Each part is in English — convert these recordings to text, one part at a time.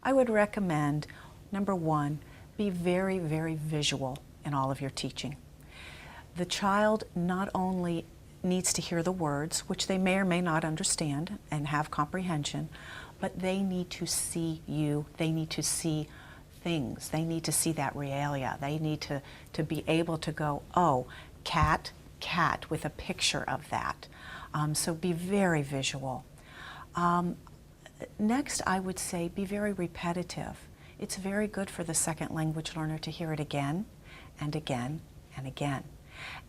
I would recommend, number one, be very, very visual in all of your teaching. The child not only needs to hear the words, which they may or may not understand and have comprehension, but they need to see you. They need to see things. They need to see that realia. They need to be able to go, oh, cat, cat, with a picture of that. So be very visual. Next, I would say be very repetitive. It's very good for the second language learner to hear it again and again and again.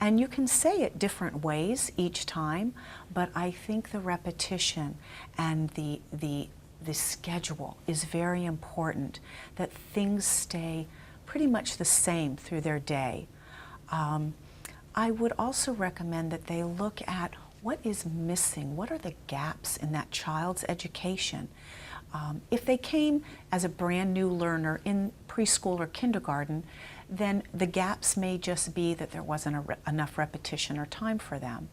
And you can say it different ways each time, but I think the repetition and the schedule is very important, that things stay pretty much the same through their day. I would also recommend that they look at what is missing, what are the gaps in that child's education. If they came as a brand new learner in preschool or kindergarten, then the gaps may just be that there wasn't enough repetition or time for them.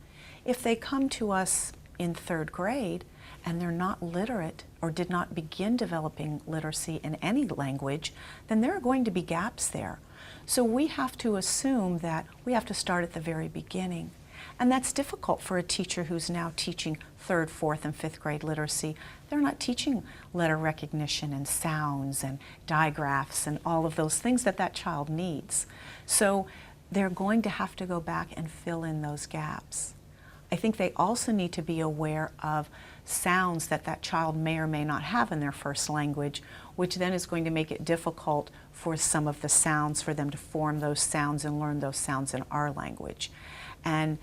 If they come to us in third grade and they're not literate or did not begin developing literacy in any language, then there are going to be gaps there. So we have to assume that we have to start at the very beginning. And that's difficult for a teacher who's now teaching third, fourth, and fifth grade literacy. They're not teaching letter recognition and sounds and digraphs and all of those things that that child needs. So they're going to have to go back and fill in those gaps. I think they also need to be aware of sounds that that child may or may not have in their first language, which then is going to make it difficult for some of the sounds, for them to form those sounds and learn those sounds in our language. And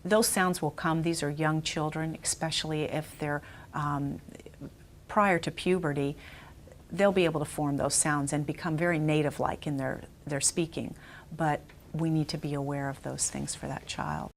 those sounds will come. These are young children, especially if they're prior to puberty. They'll be able to form those sounds and become very native-like in their speaking. But we need to be aware of those things for that child.